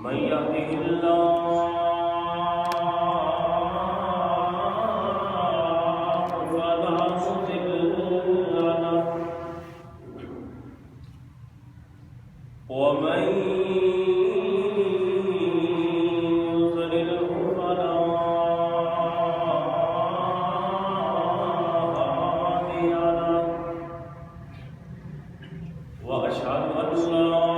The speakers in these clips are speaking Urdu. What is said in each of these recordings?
من يهده الله فلا مضل له ومن يضلله فلا هادي له وأشهد أن لا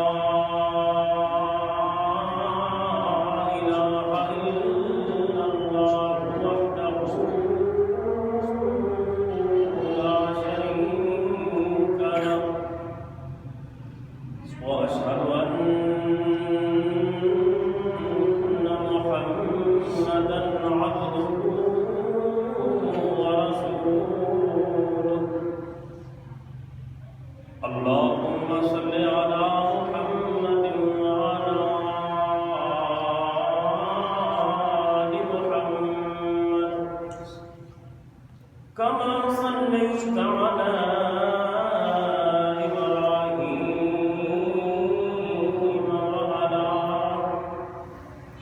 اللهم صل على محمد وعلى آل محمد كما صليت على إبراهيم وعلى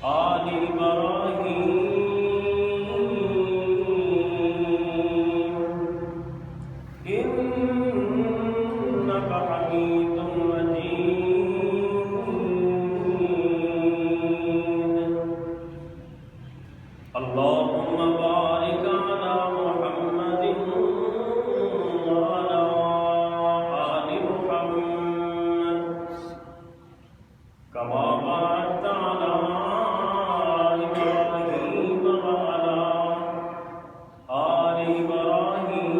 آل إبراهيم إنك حميد مجيد اللهم بارك على محمد وعلى آل محمد كما باركت على إبراهيم وعلى آل إبراهيم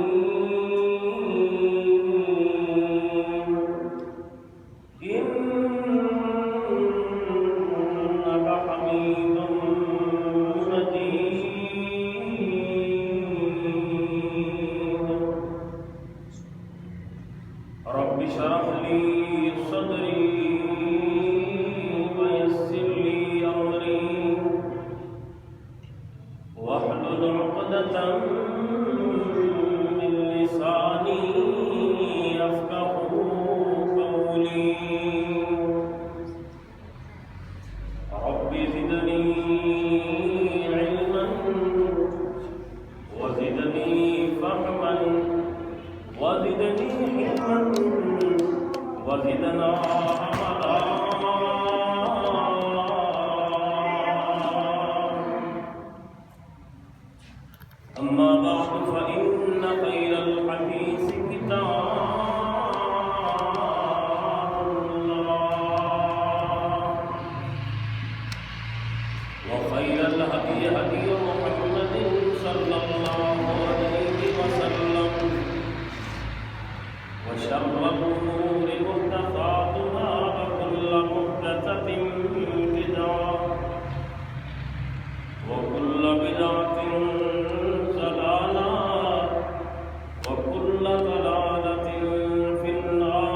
إنك حميد مجيد رب اشرح لي صدري ويسر لي أمري واحلل عقدة من لساني يفقهوا قولي رب زدني علما وزدني فهما وزدني حلما وزدنا عملا أما بعد فإن خير الحديث كتاب الله وخير الهدي هدي محمد صلى الله عليه وسلم وشر الأمور محدثاتها وكل محدثة بدعة وكل بدعة ضلالة وكل ضلالة في النار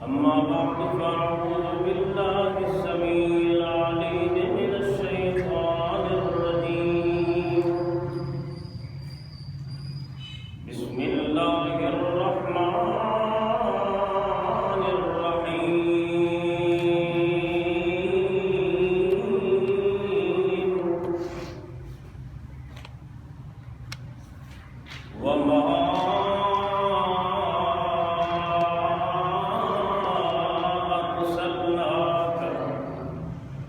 أما بعد فأعوذ بالله السميع العليم من الشيطان الرجيم بسم الله الرحمن الرحيم وما أرسلناك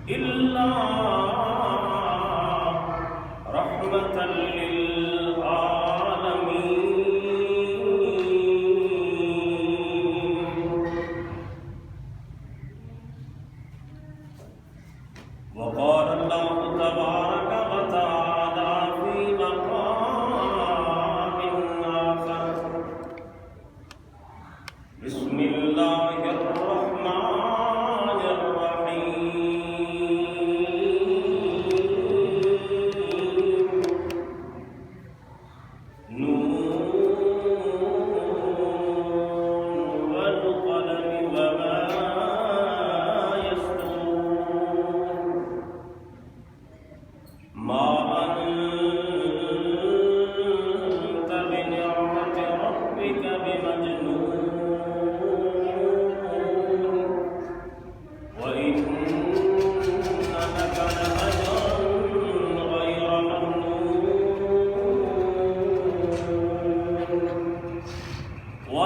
إلا رحمة للعالمين وقال الله تبارك وتعالى في مقام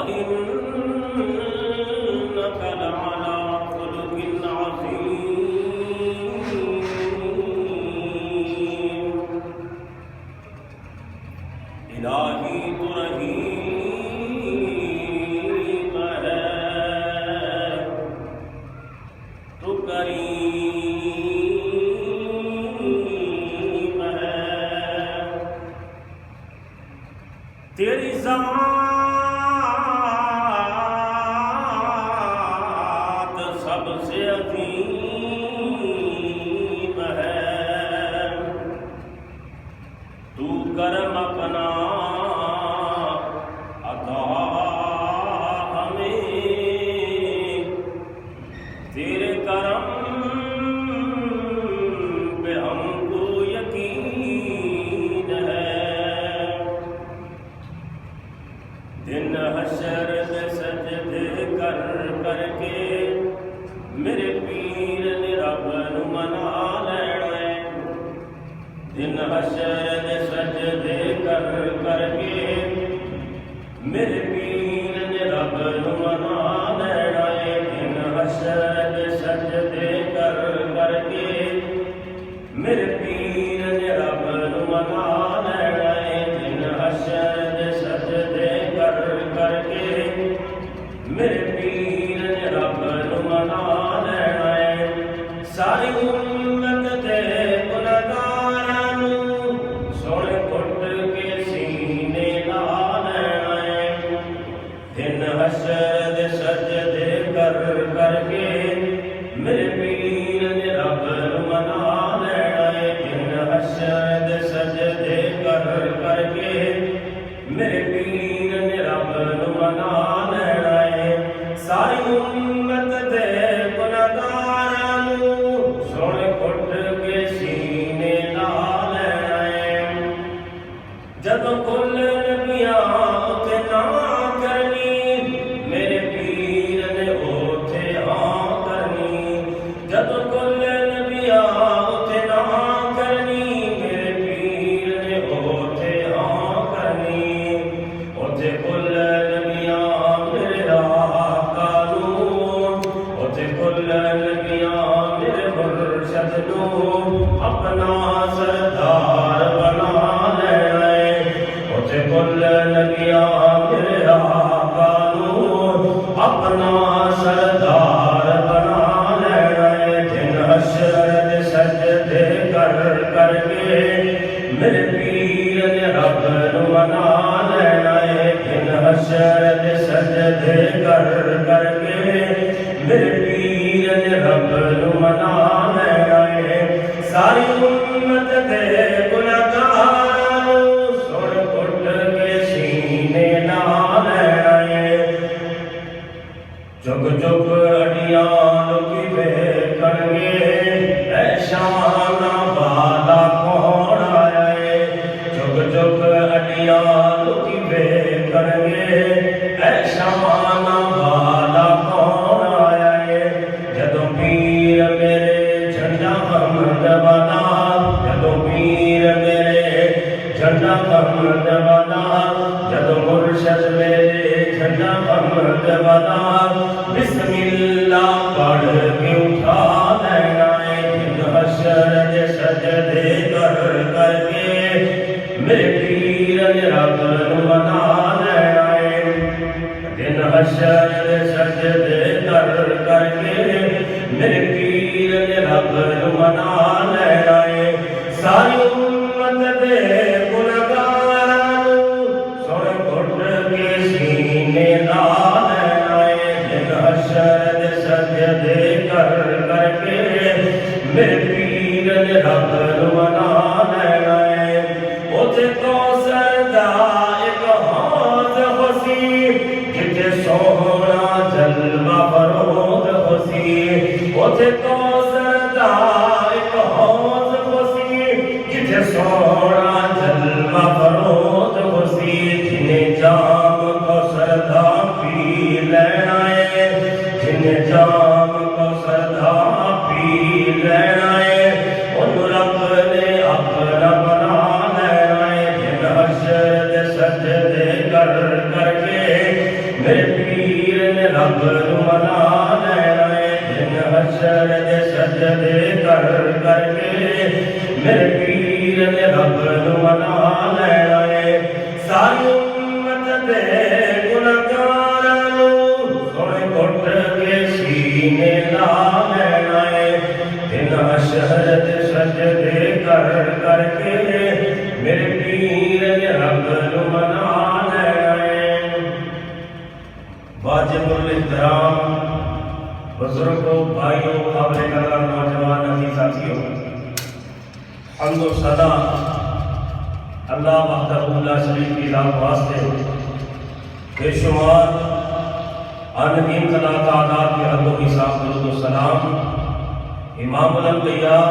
وإنك لعلى خلق عظيم الہی تو رحیم ہے تو کریم ہے تیری ذات سب سے عظیم ہے تو کرم اپنا عطا ہمیں تیرے کرم پہ ہم کو یقین ہے دن حشر میں سجدے کر کر کے میرے پیر نے رب نو منا لینا دن حشر میں سجدے کر کر کے میرے پیر نے رب نو منا لینا دن حشر میں سجدے کر کر کے میرے پیر نے رب نو منا لینا دن حشر میں سجدے کر کر کے میرے پیر نے رب نو منا لینا ساری امت دے گنہگاراں نو سن گھٹ کے سینے لا لینا دن حشر دے سجدے کر کر کے میرے پیر نے رب نو منا لینا دن حشر دے سجدے کر کر کے میرے پیر نے رب نو منا لینا ساری امت دے گنہگاراں نو سن گھٹ کے سینے لا لینا جدوں کل نبیاں اوتھے نہ کرنی میرے پیر نے اوتھے ہاں کرنی جدوں کل نبیاں اوتھے نہ کرنی میرے پیر نے اوتھے ہاں کرنی اوتھے کل نبیاں میرے آقا نو اوتھے کل نبیاں میرے مرشد نو اپنا سردار بنا لینا اوتھے کل نبیاں میرے آقا نو اپنا سردار بنا لینا دن حشر دے سجدے کر کر کے میرے پیر نے رب نو منا لینا دن حشر دے سجدے کر کر کے میرے پیر نے رب نو منا لینا ساری امت دے گنہگاراں نو سن گھٹ کے سینے لا لینا جگ جگ اڈیاں لوکی ویکھن گے اے شان والا کون آیا ہے جگ جگ اڈیاں لوکی ویکھن گے اے شان والا کون آیا ہے جدوں پیر میرے جھنڈا محمد والا جدوں پیر میرے جھنڈا محمد والا جدوں مرشد میرے جھنڈا محمد والا بسم اللہ پڑھ کے اٹھا لینا دن حشر دے سجدے کر کر کے میرے پیر نے رب نو منا لینا دن حشر دے سجدے کر کر کے میرے پیر نے رب نو منا لینا ساری امت دے گنہگاراں نو سن گھٹ کے سینے لا لینا دن حشر دے سجدے کر کر کے میرے پیر نے رب نو منا لینا اوتھے کوثر دا ایک حوض ہوسی جتھے سوہنا جلوہ فروغ ہوسی اوتھے کوثر دا ایک حوض ہوسی جتھے سوہنا جلوہ فروغ ہوسی جنہیں جام کوثر دا پی لینا جنہیں جام کوثر دا پی لینا انہوں رب نے اپنا بنا لینا دن حشر دے سجدے کر کر کے میرے پیر نے رب نو منا لینا ہے دن حشر دے سجدے کر کر کے میرے پیر نے رب نو منا لینا ہے ساری امت دے گنہگاراں نو سونے گھٹ کے سینے لا لینا ہے دن حشر دے سجدے کر کر کے میرے پیر نے رب نو منا لینا ہے واجب الاحترام بزرگوں بھائیوں قابل قدر نوجوان عزیز ساتھیوں حمد و ثنا اللہ وحدہ لا شریک کی ذات واسطے بے شمار عالمین تعالیٰ تعداد میں حد و حساب درود و سلام امام الانبیاء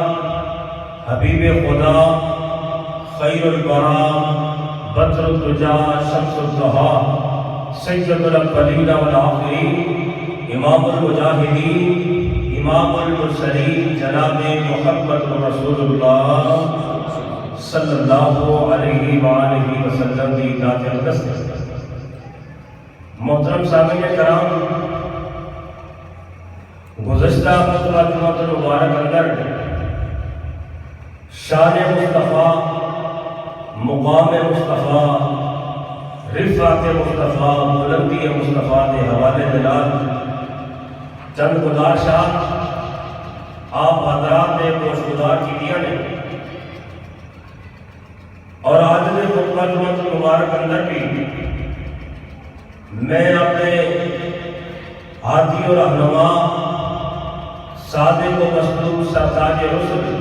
حبیب خدا خیر الورا بدر الدجا شمس الضحیٰ سید الاولین والآخرین امام المجاہدین امام المرسلین جناب محمد رسول اللہ صلی اللہ علیہ وآلہ وسلم کی ذات اقدس محترم سامعین کرام گزشتہ خطبہ جمعۃ المبارک اندر شان مصطفیٰ مقام مصطفیٰ رفعت مصطفیٰ بلندی مصطفیٰ کے حوالے دلال چند گزارشات آپ حضرات نے گوشگزار کیتیاں نے اور آج نے خطبہ جمعۃ المبارک اندر بھی میں اپنے ہادی اور رہنما صادق و مصدوق سرتاج رسل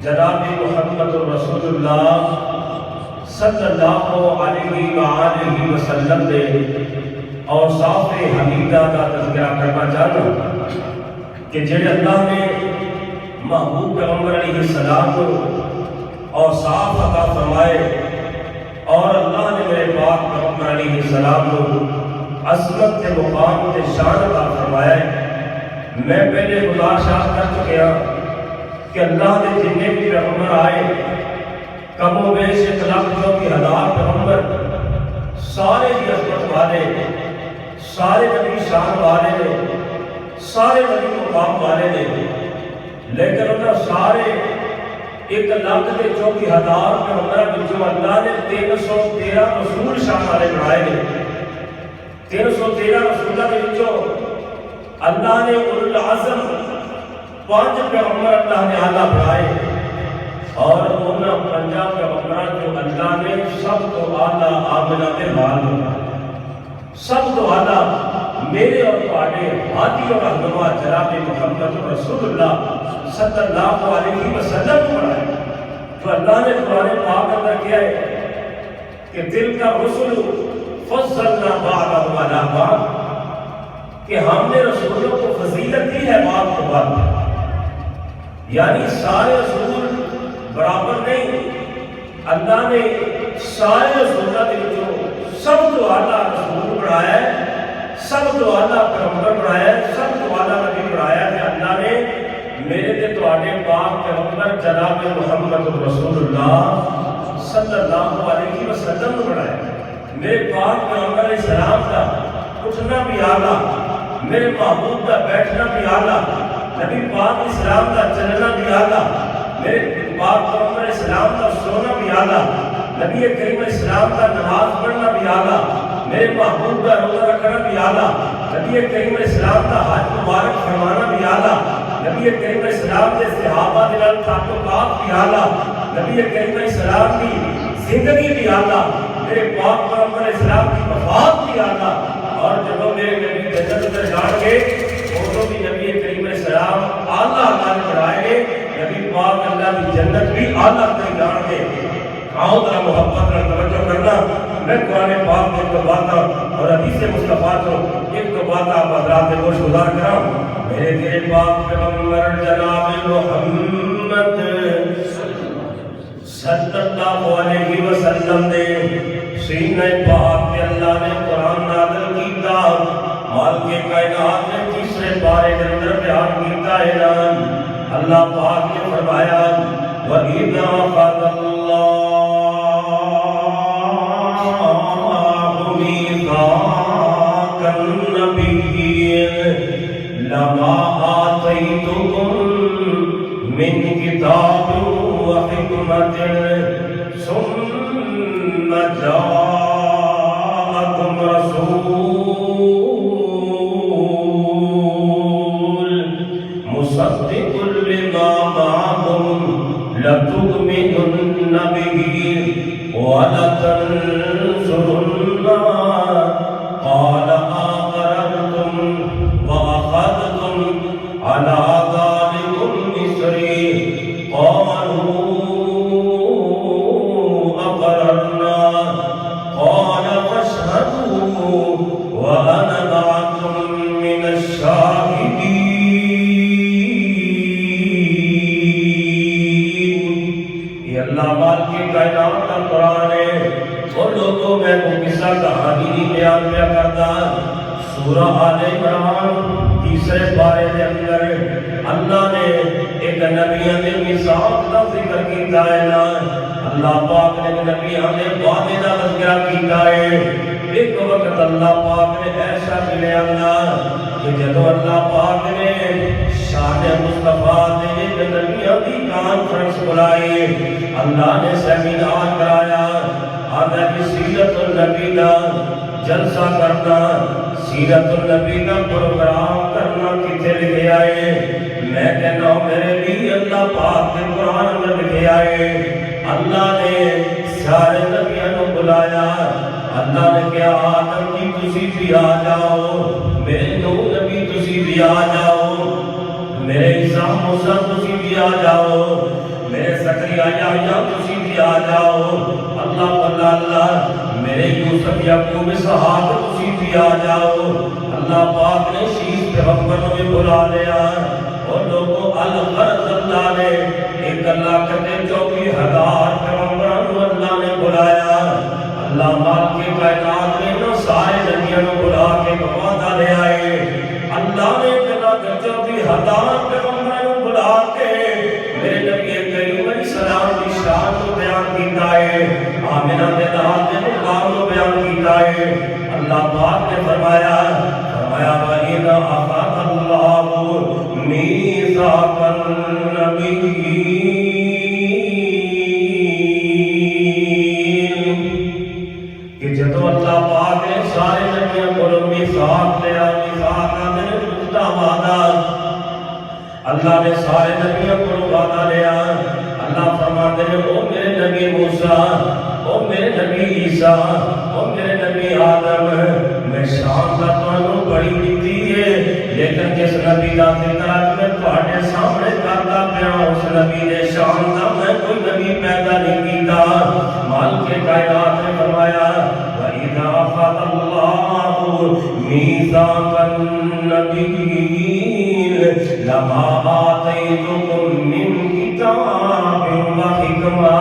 جناب محمد رسول اللہ صلی اللہ علیہ وآلہ وسلم دے اوصاف حمیدہ کا تذکرہ کرنا چاہتا ہوں کہ جڑے اللہ نے محبوب پیغمبر علیہ السلام کو اوصاف عطا فرمائے اور اللہ نے میرے پاک پیغمبر علیہ السلام کو عظمت کے مقام کے شان عطا فرمایا ہے میں پہلے گزارشات کر چکیا کہ اللہ نے جتنے بھی پیغمبر آئے کم و بیش 1,34,000 پیغمبر سارے ہی عظمت والے سارے نبی شان والے نے سارے نبی مقام والے نے لیکن انہوں سارے 1,34,000 پیغمبر بچوں اللہ نے 313 رسول شان والے بنائے نے 313 رسولہ کے بچوں اللہ نے اولو العزم 5 پیغمبر اللہ نے اعلیٰ بنائے اور ان 5 پیغمبر جو اللہ نے سب تو اعلیٰ آمنہ میں بال بنائے سب تو اعلیٰ میرے اور تمہارے ہادی اور رہنما جناب محمد رسول اللہ صلی اللہ علیہ وسلم کو بنائے تو اللہ نے قرآن پاک اندر کیا ہے کہ دل کا رسول فضلنا بعضهم علی بعض کہ ہم نے رسولوں کو فضیلت دی ہے بعض کو بعض یعنی سارے رسول برابر نہیں اللہ نے سارے رسولوں کے جو سب تو اعلیٰ رسول بنایا ہے سب تو اعلیٰ پیغمبر بنایا ہے سب تو اعلیٰ نبی بنایا ہے اللہ نے میرے تے تواڈے پاک پیغمبر جناب محمد رسول اللہ صلی اللہ علیہ وسلم بنایا میرے پاک پیغمبر علیہ السلام کا اٹھنا بھی اعلیٰ میرے محبوب کا بیٹھنا بھی اعلیٰ نبی پاک اسلام کا چلنا بھی اعلیٰ میرے پاک پیغمبر علیہ السلام کا سونا بھی اعلیٰ نبی کریم علیہ السلام کا نماز پڑھنا بھی اعلیٰ میرے محبوب کا روزہ رکھنا بھی اعلیٰ نبی کریم علیہ السلام کا حج مبارک فرمانا بھی اعلیٰ نبی کریم علیہ السلام کے صحابہ دلال تعلقات بھی اعلیٰ نبی کریم علیہ السلام کی زندگی بھی اعلیٰ میرے پاک پیغمبر علیہ السلام کی وفات بھی اعلیٰ اور جب میرے نبی جنت میں جان گے وہ بھی نبی کریم علیہ السلام اعلیٰ اللہ نے بڑھائے گے نبی پاک اللہ کی جنت بھی اعلیٰ کہیں جان گے آؤ ذرا محبت اور توجہ کرنا میں قرآن پاک میں ایک دو باتاں اور حدیث مصطفیٰ تو ایک دو باتاں آپ حضرات میں گوش گزار کراؤں میرے تیرے پاک پیغمبر جناب محمد صلی اللہ علیہ وسلم نے سینہ پاک میں اللہ نے قرآن نازل کیتا مال کے کائنات میں تیسرے پارے کے اندر بیان کیتا اعلان اللہ پاک نے فرمایا وَإِذَا أَخَذَ اللَّهُ مِيثَاقَ أمة ثم جاءكم رسول مصدق لما معكم لتؤمنن به ولتنصرنه قال أقررتم وأخذتم على ذلكم إصري قالوا أقررنا قال فاشهدوا وأنا معكم من الشاهدين. یہ اللہ پاک کی کائنات کا قرآن ہے. اور لوگوں میں کو قصہ کہانی نہیں بیان پیا کرتا. سورہ آل عمران تیسرے پارے کے اندر اللہ نے ایک نبیوں کے میثاق کا ذکر کیتا ہے نا. اللہ پاک نے نبیوں کے وعدے کا تذکرہ کیتا ہے. ایک وقت اللہ پاک نے ایسا ملیا نا کہ جب اللہ پاک نے شان مصطفیٰ نے ایک نبیوں کی کانفرنس بلائی, اللہ نے سیمینار کرایا. آدھا کی سیرت النبی کا جلسہ کرنا, سیرت النبی کا پروگرام کرنا کتے لکھے آئے. میں کہنا ہوں میرے لیے اللہ پاک کے قرآن میں لکھے آئے. اللہ نے سارے نبیوں کو بلایا. اللہ نے کہا آدم جی تسی بھی آ جاؤ, میرے نو نبی تسی بھی آ جاؤ, میرے عیسیٰ موسیٰ تسی بھی آ جاؤ, میرے زکریا یحییٰ تسی بھی آ جاؤ. اللہ اللہ میرے یوسف یعقوب اسحاق تسی بھی آ جاؤ. اللہ پاک نے شیش پیغمبر کو بھی بلا لیا. اور لوگوں الغرض اللہ نے 1,34,000 پیغمبروں کو اللہ نے بلایا. اللہ پاک کے کائنات نے نہ سارے نبیوں کو بلا کے وعدہ لے آئے. اللہ نے 1,34,000 پیغمبروں کو بلا کے میرے نبی کریم علیہ السلام کی شان کو بیان کیتا ہے. آمنہ کے لحاظ کے مقام کو بیان کیتا ہے. اللہ پاک نے فرمایا وَإِذَا أَخَذَ اللَّهُ مِيثَاقَ النَّبِيِّينَ کہ جب اللہ پاک نے سارے نبیوں کو میثاق لیا. میثاق کا پختہ وعدہ اللہ نے سارے نبیوں کو وعدہ لیا. اللہ فرماتے ہیں او میرے نبی موسیٰ, او میرے نبی عیسیٰ, او میرے نبی آدم, میں شان کا تانوں بڑی دیتی ہے, لیکن جس نبی کا ذکر میں تھوڑے سامنے کرتا پیا اس نبی نے شان کا میں کوئی نبی پیدا نہیں کیتا. مالک کائنات نے فرمایا وَإِذَا أَخَذَ اللَّهُ مِيثَاقَ النَّبِيِّينَ لَمَا آتَيْتُكُم مِّن کتاب وحکمہ.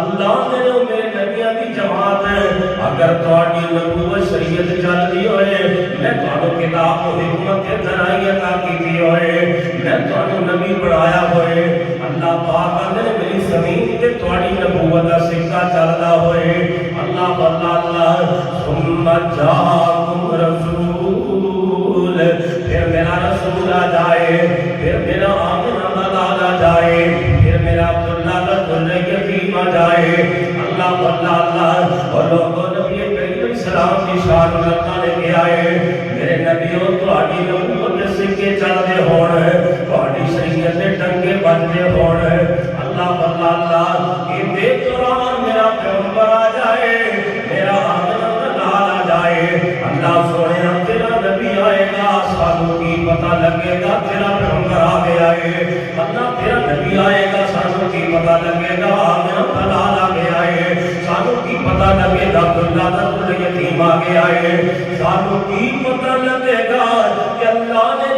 اللہ نے میرے نبیوں کی جماعت ہے اگر تھوڑی نبوت شریعت چلتی ہوئے میں تھوڑا کتاب و حکمت کے ذرائع عطا کیتی ہوئے میں تھوڑا نبی بڑھایا ہوئے. اللہ پاک نے میری زمین تے تھوڑی نبوت کا سکہ چلتا ہوئے. اللہ اللہ ثم جاءکم رسول, پھر میرا رسول آ جائے, پھر میرا آمنہ کا لال آ جائے, پھر میرا عبداللہ کا دلہ یتیم آ جائے. اللہ اور لوگوں نبی کریم السلام کی شان اللہ نے کیا ہے میرے نبیوں تھوڑی نبوت کے سکے چلتے ہون, تھوڑی شریعت کے ٹنگے بجتے ہون. اللہ یہ دے قرآن میرا پیغمبر آ جائے, میرا آمنہ کا لال آ جائے. اللہ سونے تیرا نبی آئے گا سانوں کی پتہ لگے گا تیرا پیغمبر آ گیا ہے. اللہ تیرا نبی آئے گا سانوں کی پتہ لگے گا آمنہ کا لال آ گیا ہے. سانوں کی پتہ لگے گا عبداللہ کا دلہ یتیم آ گیا ہے. سانوں کی پتہ لگے گا کہ اللہ نے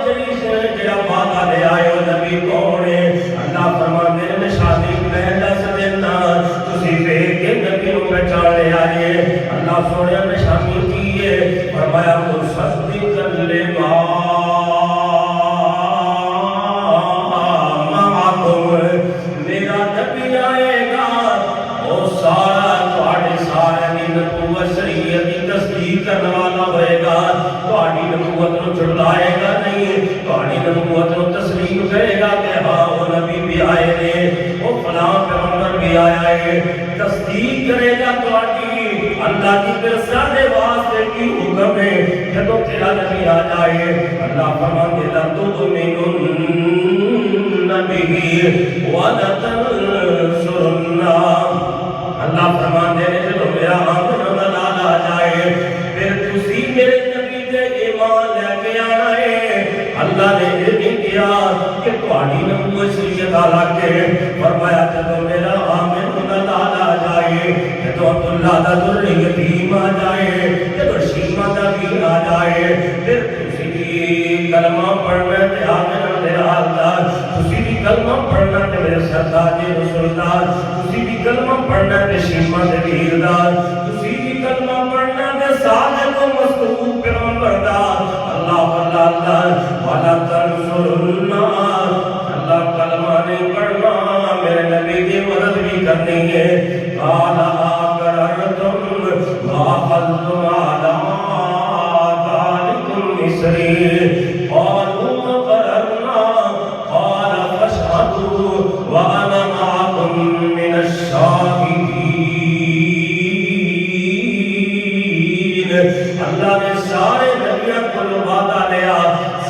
جڑا وعدہ لے آئے وہ نبی کون ہے. اللہ فرماتے ہیں نشانی میں دس دینا تسی دیکھ کے نبی کو پہچان لے آئے. اللہ سونے نشانی کی ہے فرمایا مصدق لما معکم, میرا نبی آئے گا وہ سارا تھوڑے سارے کی نبوت شریعت کی تصدیق کرنے والا ہوئے گا. تھوڑی نبوت کو چھڑائے گا نہیں, تھوڑی نبوت کو تسلیم کرے گا کہ ہاں وہ نبی بھی آئے نے, وہ فلاں پیغمبر بھی بھی آیا ہے تصدیق کرے گا تواڈی اللہ کی پھر ساڈے واسطے کی حکم ہے جدوں تیرا نبی آ جائے اللہ فرماندے لا تؤمنن به ولا تنصرنا اللہ فرماندے نے جدوں میرا آمن نال آ جائے پھر تسی میرے نبی تے ایمان لے کے آنا ہے اللہ نے یہ نہیں کیا کہ تواڈی نبوت شریعت علا کے فرمایا جدوں میرا آمن نال آ جائے جدوں عبداللہ دا ذر یتیم آ جائے جدوں شیمہ دا بھی آ جائے پھر تسی کلمہ پڑھنا تے آمن دے اللہ تسی بھی کلمہ پڑھنا تے میرے سردار رسول اللہ تسی بھی کلمہ پڑھنا تے شیمہ دے ویر دا تسی بھی کلمہ پڑھنا تے صادق و مصدوق پیغمبر دا اللہ اللہ والا تنصرنا اللہ کلمہ نہیں پڑھنا میرے نبی کی مدد بھی کرنی ہے قال اقررتم واخذتم على ذلكم مصری قالوا اقررنا قال فاشهدوا وانا معكم من الشاهدين اللہ نے سارے نبیوں کو وعدہ لیا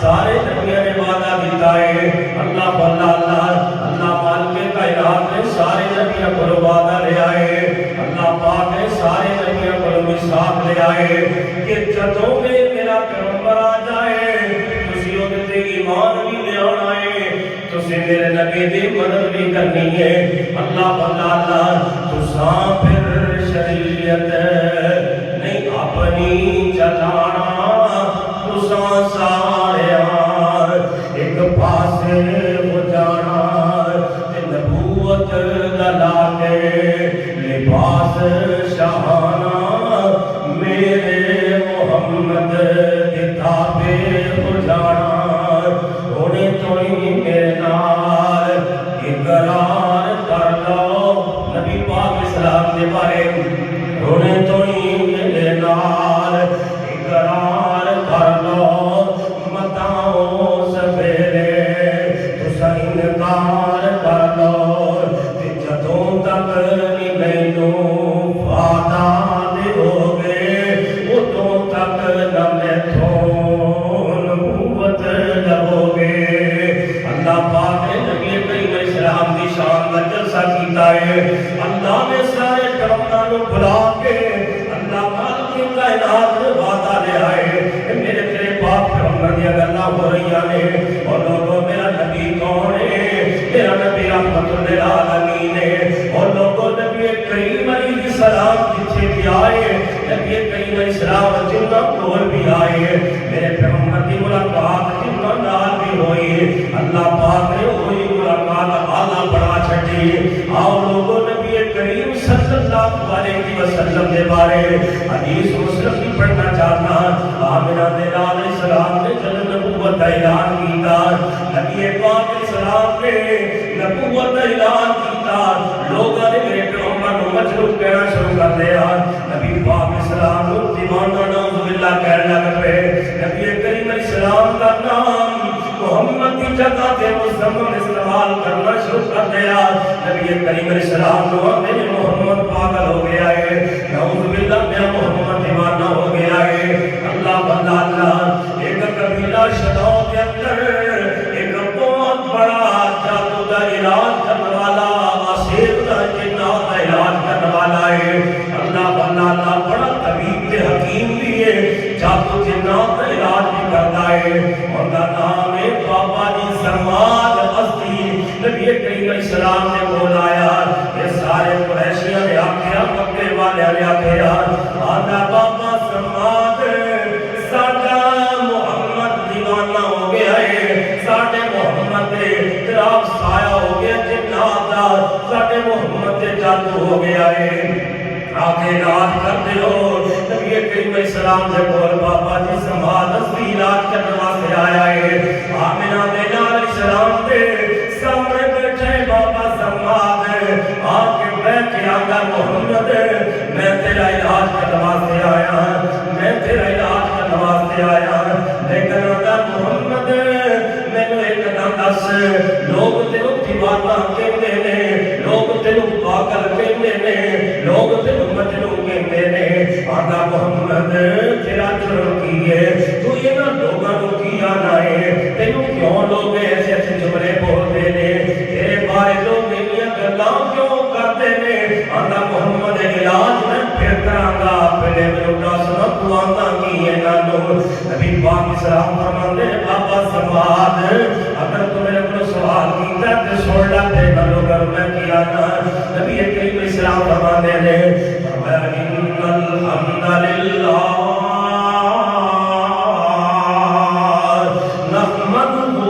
سارے نبیوں نے وعدہ دیتا ہے اللہ اللہ مالک کائنات نے سارے نبیوں کو وعدہ لیا ہے اللہ پاک نے سارے نبیوں کو میثاق لیا ہے کہ جدوں میں میرا پیغمبر آ جائے تسی اودے تے ایمان بھی لے آنا ہے تسی میرے نبی دی مدد بھی کرنی ہے اللہ تساں پھر شریعت نہیں اپنی چلانا تساں سارے ایک پاسے ہو جانا تے نبوت دا لا کے لباس شہانہ میرے محمد دے تابع ہو جانا ہونے تو ہی میرے نال اقرار کر لو نبی پاک اسلام دے بارے ہونے تو ہی میرے نال اقرار کر لو متاؤ سویرے تسا انکار کر لو تے جدوں تک نہیں مینوں وعدہ دیو گے ادوں تک نہ میتھوں نبوت لو گے اللہ پاک نے نبی کریم اسلام دی شان دا جلسہ کیتا ہے اللہ نے سارے پیغمبراں نوں بلا کے اللہ مالک کائنات نے وعدہ لیا ہے میرے تیرے پاک پیغمبر دی گلاں ہو رہی نے اور لوگوں میرا نبی کون ہے میرا نبی رحمت للعالمین ہے اور لوگوں نبی کریم علیہ السلام جتھے بھی آئے نبی کریم علیہ السلام جنہ کول بھی آئے میرے پیغمبر دی ملاقات جنہ نال بھی ہوئی اللہ پاک نے وہی ملاقات اعلیٰ بڑھا چھٹی آؤ لوگوں نبی کریم صلی اللہ علیہ وسلم دے بارے حدیث مسلم کی پڑھنا چاہتا آمنہ دے علیہ السلام نے جب نبوت اعلان کیتا نبی پاک علیہ السلام نے نبوت اعلان کیتا لوگوں نے میرے پیغمبر کو مجروح کہنا شروع کر دیا نبی پاک علیہ السلام کو دیوانہ نعوذ باللہ کہنا لگ پہ نبی کریم علیہ السلام کا نام محمد کی جگہ تے مصمم استعمال کرنا شروع کر دیا نبی کریم علیہ السلام کو میرے محمد پاگل ہو گیا ہے نعوذ باللہ میرا محمد دیوانہ ہو گیا ہے اللہ ایک قبیلہ شدوں کے اندر ایک بہت بڑا جادو کا علاج کرنے والا آسیر کا جنات کا علاج کرنے والا ہے اللہ بڑا طبیب تے حکیم بھی ہے جادو جنات کا علاج بھی کرتا ہے اور کا نام ہے بابا جی سماد ہستی نبی کریم علیہ السلام نے بولایا یہ سارے قریشیاں نے آکھیا مکے والے نے آکھیا آدھا بابا سماد ساڈا محمد دیوانہ ہو گیا ہے ساڈے محمد دے خلاف سایہ ہو گیا جنات دا ساڈے محمد دے جادو ہو گیا ہے آگے علاج کرتے ہو نبی کریم علیہ السلام سے بول بابا جی سماد ہستی علاج کرنے واسطے آیا ہے آمنہ دینا علیہ السلام دے سامنے بیٹھے بابا سماد آگے بیٹھ کے آگا محمد میں تیرا علاج کرنے واسطے آیا میں تیرا علاج کرنے واسطے آیا لیکن آگا محمد میں نے ایک دم دس لوگ تینوں دیوانہ کہتے ہیں لوگ تینوں پاگل آدھا محمد تیرا جرم کی ہے تو یہ نہ لوگاں نو کی آنا ہے تینوں کیوں لوگ ایسے ایسے جملے بولتے نے تیرے بارے لوگ انیاں گلاں کیوں کرتے نے آدھا محمد علاج میں پھر کراں گا پہلے میں دس نہ تو آندا کی ہے نانو نبی پاک اسلام فرماندے بابا سماد اگر تو میرے کو سوال کیتا تے سن لا تے گلو کر میں کیا نا نبی کریم اسلام فرماندے نے فرمایا ان الحمد للہ نحمده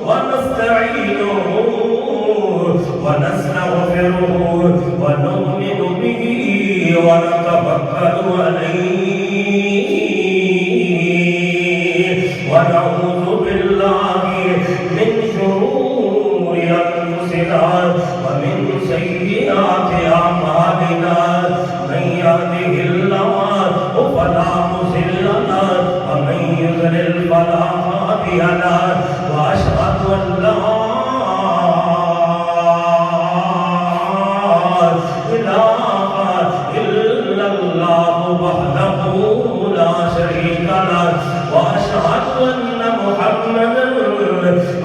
ونستعينه ونستغفره ونؤمن به ونتوكل عليه ونعوذ بالله من شرور أنفسنا ومن سيئات أعمالنا من يهده الله فلا مضل له ومن يضلل فلا هادي له وأشهد أن لا إله إلا الله وحده لا شريك له وأشهد أن محمدا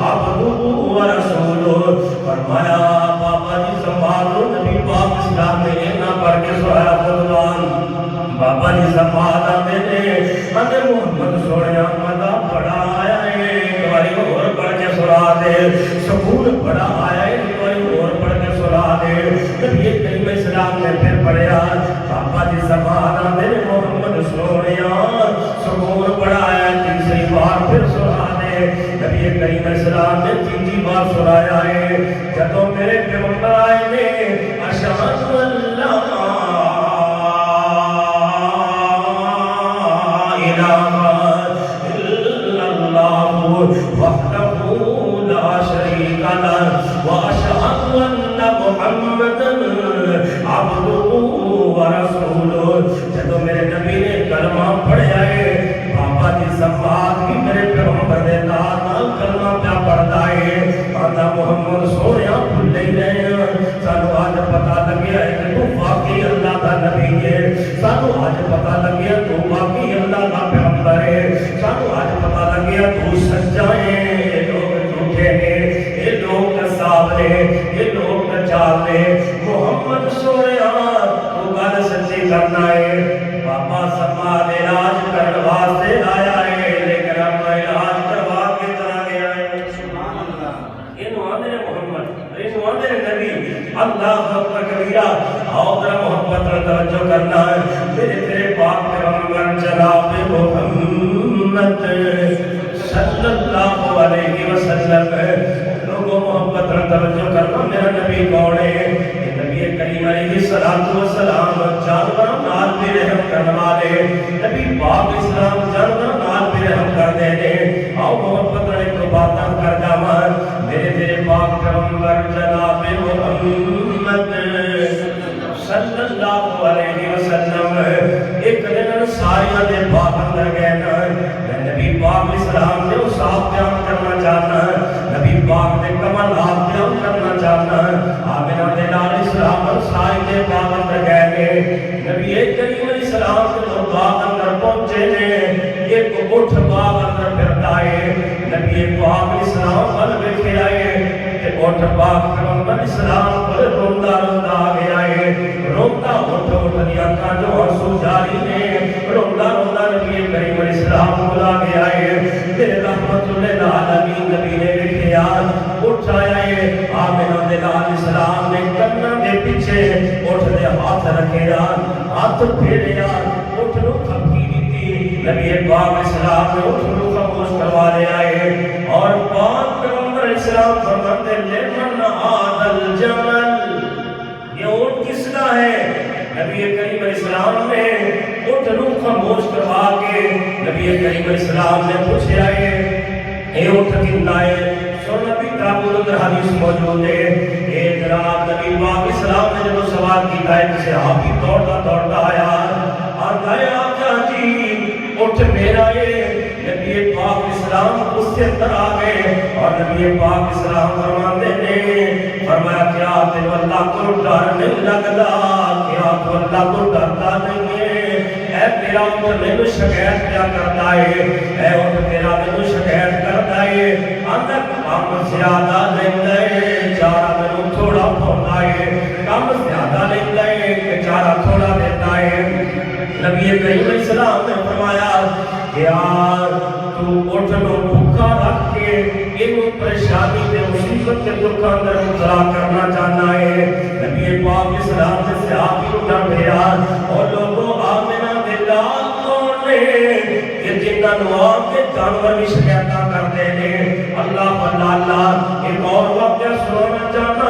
عبده ورسوله فرمایا بابا جی سنبھالو نبی پاک اسلام نے نہ پڑھ کے سنایا خطبان بابا جی سنبھال آتے نے محمد سوڑیا مدہ بڑا آیا ہے دواری اور پڑھ کے سنا دے سکون بڑا آیا ہے دواری اور پڑھ کے سنا دے نبی کریم اسلام نے پھر پڑھیا بابا جی سنبھال آتے نے محمد سوڑیا سکون بڑا آیا تیسری بار پھر سنا دے نبی کریم اسلام نے تیسری بار سنایا ہے جدو میرے پیغمبر آئے نے اشہد اللہ وحده لا شريك له وأشهد أن محمدا عبده ورسوله جدو میرے نبی نے کلمہ پڑھیا ہے بابا جی سماعت بھی میرے پیغمبر نے نال کلمہ پیا پڑھتا ہے آدھا محمد سوڑیا بھول نہیں رہے سانو آج پتہ لگیا ہے کہ تو واقعی اللہ کا نبی ہے سانو آج پتہ لگیا تو واقعی اللہ کا پیغمبر ہے سانو آج پتہ لگیا تو سچا ہے یہ لوگ جھوٹے ہیں یہ لوگ کذاب ہیں یہ لوگ دجال ہیں محمد سوڑیا تو گل سچی کرنا ہے بابا سما علاج کرنے واسطے آیا ہے لیکن اب علاج کروا کے چلا گیا ہے سبحان اللہ یہ نوادر محمد یہ نوادر نبی اللہ اکبر کبیرہ اور محبت پر توجہ کرنا ہے میرے تیرے پاک پیغمبر جناب محمد صلی اللہ علیہ وسلم لوگوں محبت پر توجہ کرنا میرا نبی کون ہے نبی کریم علیہ السلام جانوروں نال بھی رحم کرنے والے نبی پاک اسلام جانوروں نال بھی رحم کر دے دے آؤ محبت پر ایک باتاں کر جاواں میرے تیرے پاک پیغمبر جناب محمد صلی اللہ علیہ وسلم ایک دن ساریاں دے باغ اندر گئے نا نبی پاک اسلام نے اس آپ بیان کرنا چاہنا نبی پاک نے کمالات بیان کرنا چاہنا آمینہ دے لال اسلام اور سائی دے باغ اندر گئے نے نبی کریم علیہ السلام کے دو باغ اندر پہنچے نے ایک اٹھ باغ اندر پھرتا ہے نبی پاک علیہ السلام پر بیٹھے آئے اٹھ باغ پیغمبر اسلام پر روندہ روندہ آ گیا ہے روندہ اٹھ اٹھ دیا کا جو آنسو جاری نے روندہ روندہ نبی کریم علیہ السلام بلا گیا ہے میرے رحمت اللہ العالمین نبی نے لکھے آج اٹھ آیا ہے آمینہ دے لال اسلام نے کرنا دے پیچھے اٹھ دے ہاتھ رکھے آج ہاتھ پھیرے آج اٹھ نو تھکی دیتی نبی پاک اسلام نے اٹھ نو خاموش کروا لے آئے اور پاک پیغمبر اسلام فرماتے لمن آدل جمل یہ اونٹ کس کا ہے نبی کریم اسلام نے اونٹ نو خاموش کروا کے نبی کریم اسلام نے پوچھے آئے اے اونٹ کتنا ہے سو نبی تابول اندر حدیث موجود ہے اے جناب نبی پاک اسلام نے جب سوال کیتا ہے کسے آپ ہی دوڑتا آیا اور گایا آجا جی اونٹ میرا ہے نبی پاک اسلام اس سے اندر آ گئے اور نبی پاک اسلام فرماتے نے فرمایا کیا تو اللہ کو ڈر نہیں لگتا کیا تو اللہ کو ڈرتا نہیں ہے تیرا اٹھ مینوں شکایت کیا کرتا ہے، اے اٹھ تیرا مینوں شکایت کرتا ہے، اندر کام زیادہ لیندا ہے چارہ مینوں تھوڑا پاوندا ہے، کام زیادہ لیندا ہے کہ چارہ تھوڑا دیتا ہے۔ نبی کریم علیہ السلام نے فرمایا کہ یار تو اٹھ لو بھوکا رکھ کے اینوں پریشانی تے مصیبت تے دکھ اندر مبتلا کرنا چاہنا ہے۔ نبی پاک اسلام سے صحابی نوں ڈانٹے اور لوگوں آمنہ دے لال کون نے کہ جنہاں نوں آ کے جانور بھی شکایتاں کرتے ہیں۔ اللہ اللہ ایک اور واقعہ سنانا چاہنا،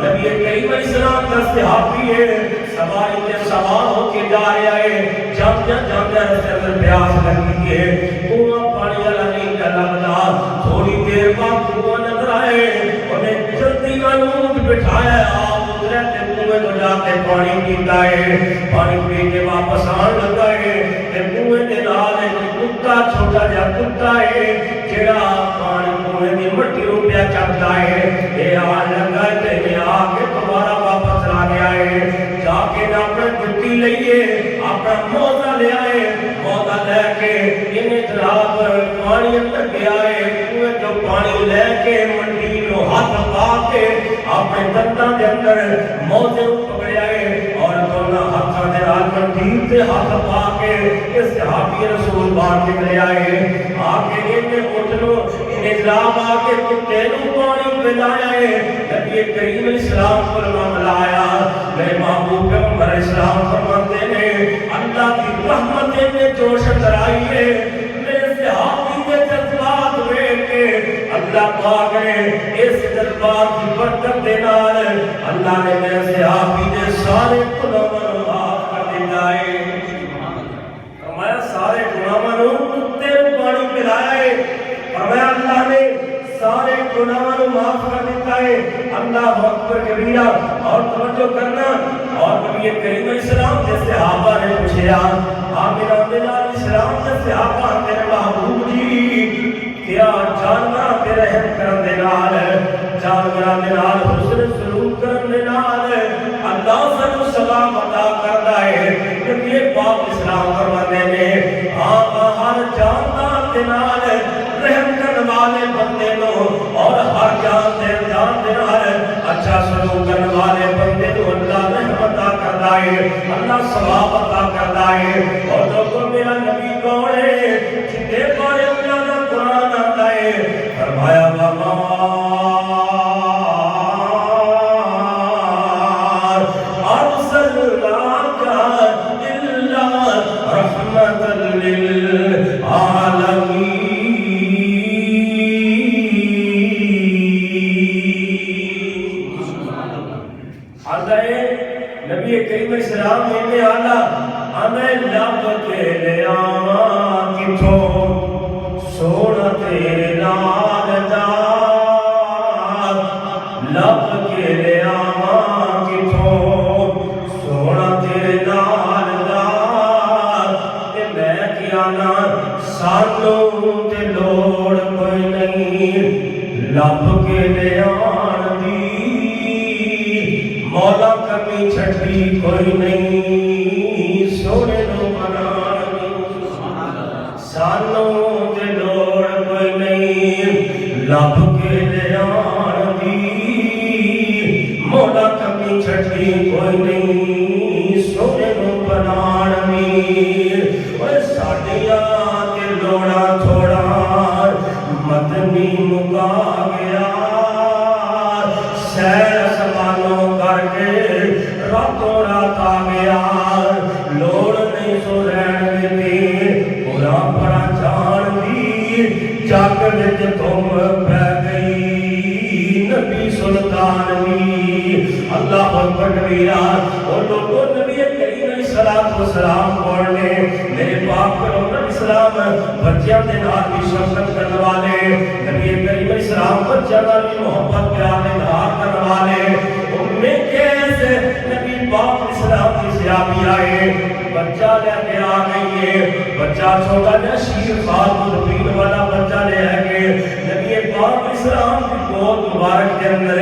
نبی کریم علیہ السلام کا صحابی ہے، سواری تے سوار ہو کے جا رہا ہے، جاندے رستے اندر پیاس لگی ہے، کنواں پانی والا نہیں لگتا، تھوڑی دیر بعد کنواں نظر آئے، انہیں جلدی کا اونٹ بٹھایا، آپ اترے تے کنویں کو جا کے پانی پیتا ہے، پانی پی کے واپس آن لگا ہے تے کنویں دے نال ایک کتا چھوٹا جہا کتا ہے جڑا پانی کنویں دی مٹی نوں پیا چکدا ہے، اے آن لگا تے میں آ کے دوبارہ واپس آ گیا ہے، جا کے اپنے جُتی لئیے اپنا موزہ لے آئے، موزہ لے کے انہیں جناب پانی اندر گیا ہے، کنویں جو پانی لے کے مٹی نو ہاتھ پا کے اپنے دنداں دے اندر موزے پکڑیا ہے اور دونوں ہاتھاں دے نال مٹی تے ہاتھ پا کے اس صحابی رسول باہر نکلیا ہے، آ کے انہیں اٹھ لو انہیں جناب آ کے کتے نو پانی پلایا ہے۔ نبی کریم علیہ السلام کو معاملہ آیا، میرے محبوب پیغمبر اسلام فرماتے ہیں اللہ کی رحمت نے جوش کرائی ہے، میرے صحابی کے جذبات ہوئے کہ اللہ پاک نے اس جذبات کی برکت دے نال اللہ نے میرے صحابی نے سارے گناہاں نوں معاف کر دتا ہے۔ فرمایا سارے گناہاں نوں کتے نوں پانی پلایا ہے، فرمایا اللہ نے سارے گناہاں نوں معاف کر دیتا ہے۔ اللہ اکبر کبیرہ، اور توجہ کرنا، اور نبی کریم علیہ السلام کے صحابہ نے پوچھا، آمنہ بن علیہ السلام کے صحابہ میرے محبوب جی کیا جانوراں تے رحم کرن دے نال، جانوراں دے نال حسن سلوک کرن دے نال اللہ سانوں ثواب عطا کردا ہے؟ نبی پاک اسلام فرماتے ہیں ہاں ہر جاندار دے نال رحم کرنے والے بندے نو اور ہر جان دے نال اچھا سلوک کرنے والے بندے نو اللہ رحمت عطا کردا ہے، اللہ ثواب عطا کردا ہے۔ اور لوگوں میرا نبی کون ہے جن کے بارے اللہ کا قرآن آتا ہے، فرمایا وما ارسلناک الا رحمۃ للعالمین۔ نبی کریم علیہ السلام نے آنا ہمیں لب کے لے آواں کتھوں سونا تیرے نال دا، لب کے لے آواں کتھوں سونا تیرے نال دا، تے میں کیا نا سانوں تے لوڑ کوئی نہیں لب کے لے آن دی، مولا کمی چھٹی کوئی نہیں سونے نو بنان دی، سانوں تے لوڑ کوئی نہیں لب کے لے آن دی، مولا کمی چھٹی کوئی نہیں سونے نو بنان دی۔ اوے ساڈیاں تے لوڑا تھوڑا مدنی مکا گیا، سیر سمانوں کر کے راتوں رات آ گیا، لوڑ نہیں سو رہن دیتی پورا پڑا جان دی، جگ وچ تم پہ گئی نبی سلطان دی۔ اللہ اکبر کبیرہ، اور لوگوں نبی کریم علیہ السلام پڑھنے میرے پاک پیغمبر اسلام بچیاں دے نال بھی شفقت کرنے والے، نبی کریم علیہ السلام بچیاں نال بھی محبت پیار اظہار کرنے والے، میں کیسے نبی پاک اسلام کی سیابی آئے، بچہ لے کے آ گئی ہے، بچہ چھوٹا جا شیر خاتون والا بچہ لے آئے، نبی پاک اسلام کی گود مبارک کے اندر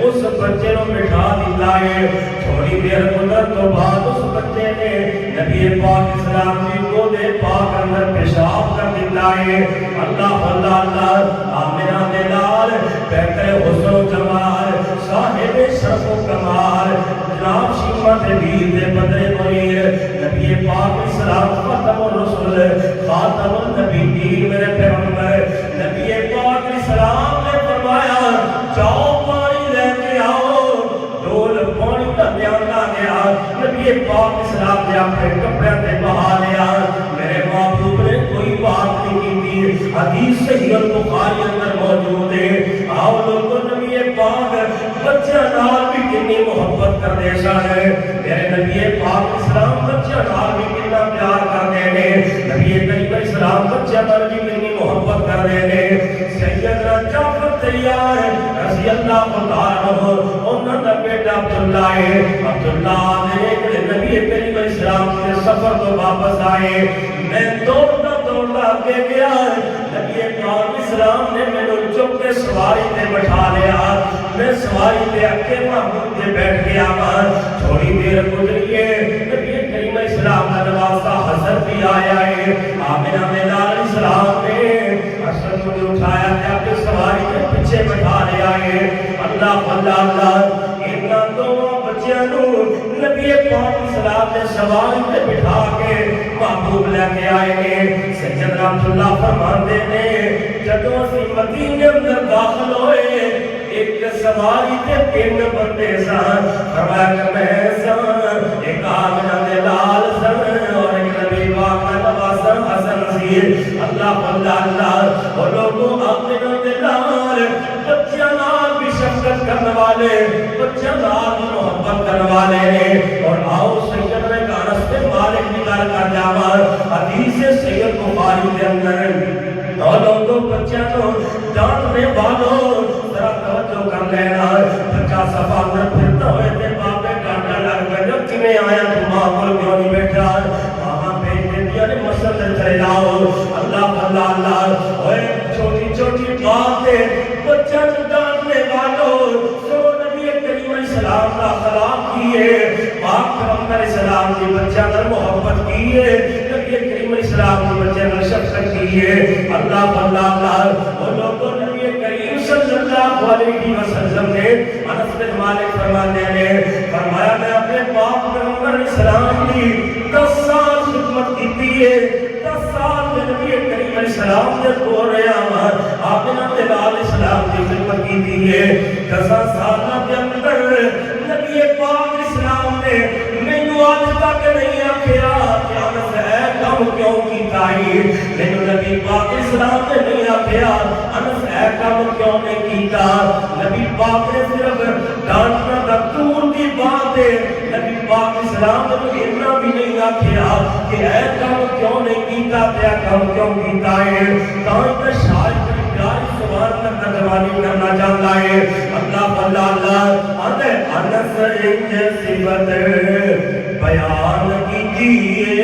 اس بچے کو بٹھا دیتا ہے. تھوڑی دیر گزر تو بعد اس بچے نے نبی پاک اسلام کی گود پاک اندر پیشاب کر دیتا ہے. اللہ اللہ اللہ آمنہ دلال بہتر حسن و جمال صاحب شرف و کمال جناب شیمت ویر دے بدر منیر نبی پاک اسلام ختم الرسول خاتم النبیین میرے پیغمبر نبی پاک اسلام نے فرمایا جاؤ پانی لے کے آؤ. ڈول پانی کا لیانا گیا. نبی پاک اسلام نے اپنے کپڑے تے بہا لیا. میرے محبوب نے کوئی بات نہیں کی. حدیث صحیح البخاری اندر موجود ہے. آؤ لوگوں نبی پاک بچہ نال بھی کتنی محبت کرتے سن. میرے نبی پاک اسلام بچہ نال بھی کتنا پیار کرتے ہیں. نبی کریم اسلام بچہ نال بھی کتنی محبت کرتے ہیں. سیدنا جعفر تیار رضی اللہ تعالیٰ عنہ انہوں نے بیٹا عبداللہ ہے. عبداللہ نے نبی کریم اسلام کے سفر تو واپس آئے. میں دوڑتا دوڑتا آگے گیا. نبی پاک اسلام نے میں چپ کے سواری تے بٹھا لیا. میں سواری تے اکے محمود تے بیٹھ گیا. تھوڑی دیر گزری ہے نبی کریم اسلام کا نواسہ حسن بھی آیا ہے. آمنہ ملال اسلام نے حسن کو اٹھایا کہ اپنے سواری کے پیچھے بٹھا لیا ہے. اللہ اللہ اللہ اتنا دونوں بچیاں نو نبی پاک اسلام نے سواری پہ بٹھا کے محبوب لے کے آئے ہیں. سیدنا عبداللہ فرماندے نے جدوں اسی مدینے اندر داخل ہوئے ایک سواری تے تین بندے سن. فرمایا کہ میں سن ایک آمنہ دلال سن اور ایک نبی پاک کا نواسہ حسن سی. اللہ اللہ اللہ وہ لوگوں آمنہ دلال بچیاں نال بھی شفقت کرنے والے بچیاں نال بھی محبت کرنے والے ہیں. اور آؤ سیدنا انس بن مالک کی گل کر جاواں. حدیث صحیح بخاری کے اندر اور لوگوں بچیاں کو ڈانٹنے والوں ذرا توجہ کر لینا. بچہ صفا میں پھرتا ہوئے تے باپے ڈانٹنے لگ پے جب کیویں آیا تو ماں کول کیوں نہیں بیٹھا. ماں بھیج دیتی نے مسجد چلے جاؤ. اللہ اللہ اللہ اوے چھوٹی چھوٹی بات ہے بچہ ڈانٹنے والوں سو نبی کریم اسلام کا خلاف کیے. پاک پیغمبر اسلام کی بچہ پر محبت کیے. نبی کریم اسلام کی بچہ پر شفقت کیے. اللہ اللہ اللہ وہ لوگوں نبی کریم صلی اللہ علیہ وسلم نے انس بن مالک فرماتے ہیں فرمایا میں اپنے پاک پیغمبر اسلام کی 10 سال خدمت کی ہے. 10 سال میں نبی کریم اسلام نے بول رہا ہوں آمنہ دلال اسلام کی خدمت کی ہے. 10 سال کے اندر نبی پاک اسلام نے مینوں آج تک نہیں آکھیا کہ انس ہے کم کیوں کیتا ہے. مینوں نبی پاک اسلام نے نہیں آکھیا انس ہے کم کیوں نہیں کیتا. نبی پاک نے صرف ڈانٹنا دا دور کی بات ہے. نبی پاک اسلام نے اتنا بھی نہیں آکھیا کہ اے کم کیوں نہیں کیتا تے کم کیوں کیتا ہے. تاں شاید پیاری سوال تک نظرانی کرنا چاہتا ہے. اللہ اللہ اللہ آدھے انس انج صفت بیان کیجئے.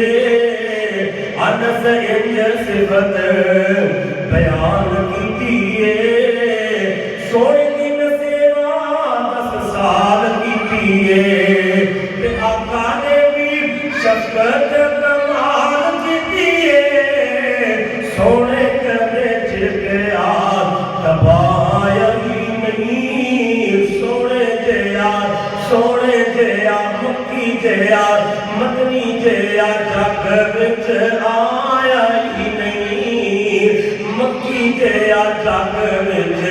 انس انج صفت بیان کیجئے. سونے دن سیوا 10 سال کیجئے. تے آقا نے بھی شفقت کمال کیجئے. سونے کدے چکیا دبایا ہی نہیں. سونے جیا مکی جیا مدنی جیا جگ وچ آیا ہی نہیں. مکی جیا جگ وچ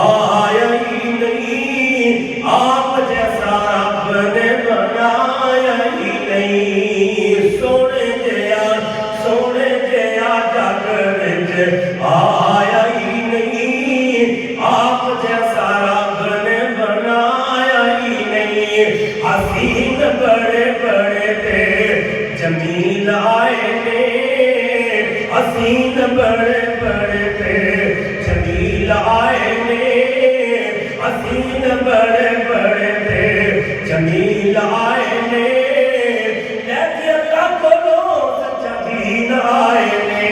آیا ہی نہیں. آپ جیسا رب نے بنایا ہی نہیں. سونے جیا جگ وچ آیا ہی نہیں. آپ جیسا رب نے بنایا ہی نہیں. حسین بڑے بڑے تھے جمیل آئے نے. حسین بڑے بڑے تھے جمیل آئے نے. حسین بڑے بڑے تھے جمیل آئے نے. لیکن اللہ کو سچا دین آئے نے.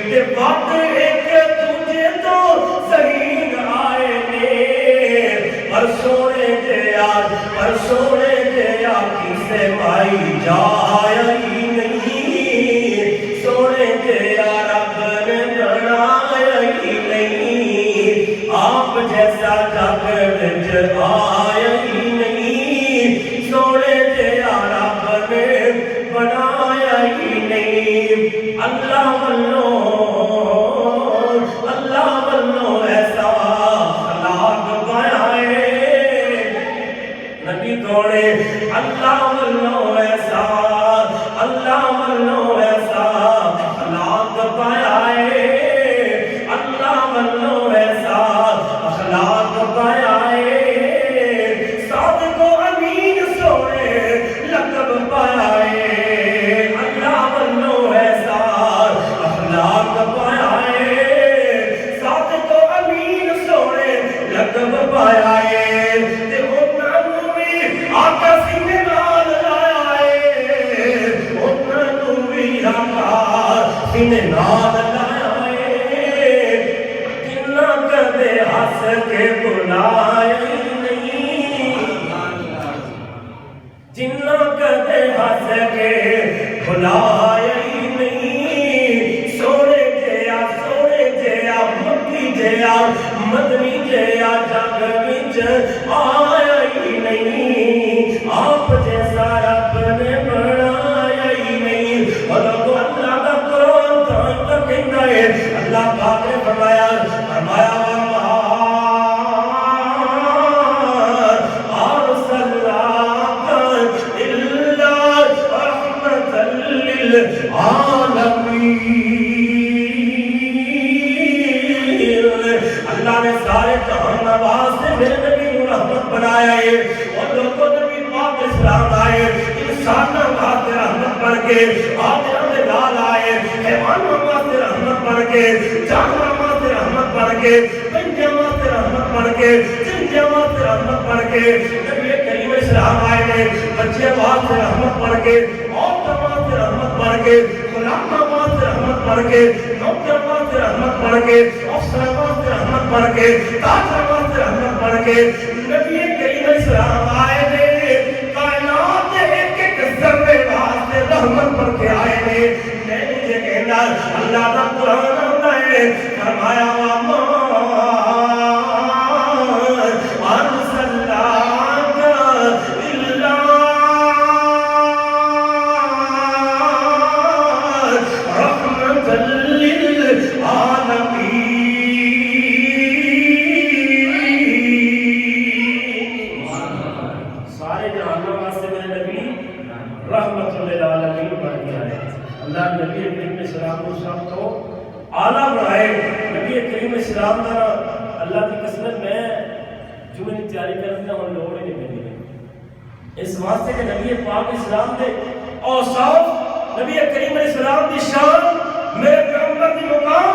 تے وقت ایک تجھے تو صحیح سے مائی جایا ہی نہیں، سونے جیا رب نے بنایا ہی نہیں، آپ جیسا جگ وچ آیا ہی نہیں، سونے جیا رب نے بنایا ہی نہیں۔ اللہ والوں ایسا اخلاق پایا ہے، نبی کوڑے اللہ والوں ایسا اخلاق پایا ہے، اللہ والوں ایسا اخلاق پایا ہے، صادق و امین سونے لقب پایا ہے، اللہ والوں ایسا اخلاق پایا ہے، صادق و امین سونے لقب پایا ہے، تے انہاں نوں بھی آقا سینے نال لایا ہے، انہاں نوں بھی آقا سینے نال لایا ہے، جنہ کدے ہس کے بلایا ہی نہیں، جنہ کدے ہس کے بلایا ہی نہیں، سونے جیا مکی جیا مدنی جیا جگ وچ آیا ہی نہیں، آپ جیسا رب نے بنایا ہی نہیں۔ اور لوگوں اللہ کا قرآن تک کہتا ہے، اللہ پاک نے فرمایا اللہ نے سارے جہان نواز سے میرے نبی کو رحمت بنایا ہے، اور لوگوں نبی پاک اسلام آئے، انسان نواز سے رحمت بن کے آدھران سے لال آئے، حیوان نواز سے رحمت بن کے جانور نواز سے رحمت بن کے پنجے نواز سے رحمت بن کے جنجے نواز سے رحمت بن کے نبی کریم اسلام آئے نے بچے نواز سے رحمت بن کے عورت نواز سے رحمت بن کے غلام نواز سے رحمت بن کے نوکر نواز سے رحمت بن کے افسر نواز سے رحمت بن کے تاج نواز سے رحمت بن کے نبی کریم اسلام آئے نے کائنات ایک ایک ذرے واسطے رحمت بن کے آئے نے۔ میں یہ کہنا اللہ کا قرآن آتا ہے، فرمایا سارے جہانوں واسطے میرے نبی رحمت للعالمین بن کے آئے۔ اللہ نبی کریم اسلام کو سب تو اعلیٰ بنائے۔ نبی کریم اسلام کا اللہ کی قسمت میں جمعے کی تیاری کرنا اور لوڑ ہی نہیں ملی، اس واسطے کہ نبی پاک اسلام دے اوصاف، نبی کریم اسلام دی شان، میرے پیغمبر کی مقام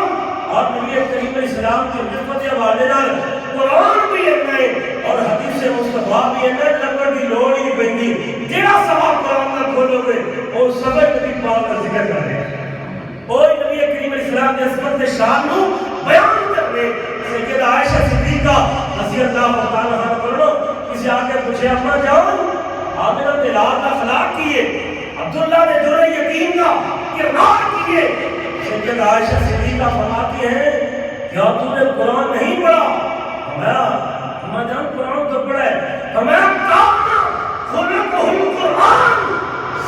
اور نبی کریم اسلام کی نسبت حوالے نال قرآن بھی ہے اور حدیث مصطفیٰ بھی ہے، لگن کی لوڑ ہی نہیں پیندی، جہاں سوال قرآن کا کھولو گے اور سب نبی پاک کا ذکر کر رہے ہیں، اور نبی کریم اسلام کی نسبت شان نو بیان کر رہے۔ سیدہ عائشہ صدیقہ رضی اللہ تعالیٰ عنہ کرو، کسی آگے پوچھے اپنا جان آمنہ دلال کا خلاق کیے، عبداللہ نے در یتیم کا کردار کیے، سیدہ عائشہ صدیقہ فرماتی ہیں کیا تو نے قرآن نہیں پڑھا؟ ہمارا جان قرآن تو پڑھا ہے، ہمارا کامنا خلقہ القرآن،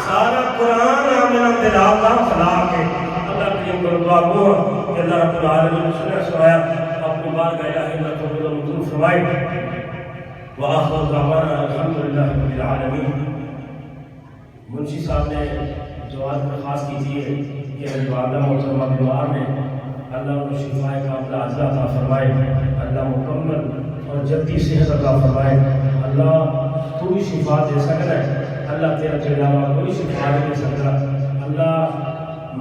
سارا قرآن آمنہ دلال کا خلاق ہے۔ اللہ کریم کو دعا کو کہ اللہ رب العالمین نے سنیا سنایا اپنی بار کا الہی اللہ کو بلد مطلوب فرمائے۔ وآخر دعوانا الحمدللہ رب العالمین۔ منشی صاحب نے جو آج درخواست کیجیے کہ میری والدہ محترمہ بیمار نے، اللہ ان کو شفاء کاملہ عاجلہ عطا فرمائے، اللہ مکمل اور جلدی صحت عطا فرمائے۔ اللہ تو ہی شفا دے سکتا ہے، اللہ تیرا کے علاوہ کوئی شفا نہیں دے سکتا۔ اللہ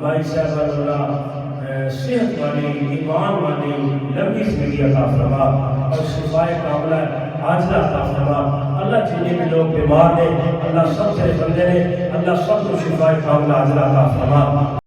مائی صاحبہ اللہ صحت والی، ایمان والی لمبی زندگی عطا فرما اور شفاء کاملہ عاجلہ عطا فرما۔ اللہ جتنے بھی لوگ بیمار ہیں اللہ سب سے بندے نے، اللہ سب کو شفاء کاملہ عاجلہ عطا فرما۔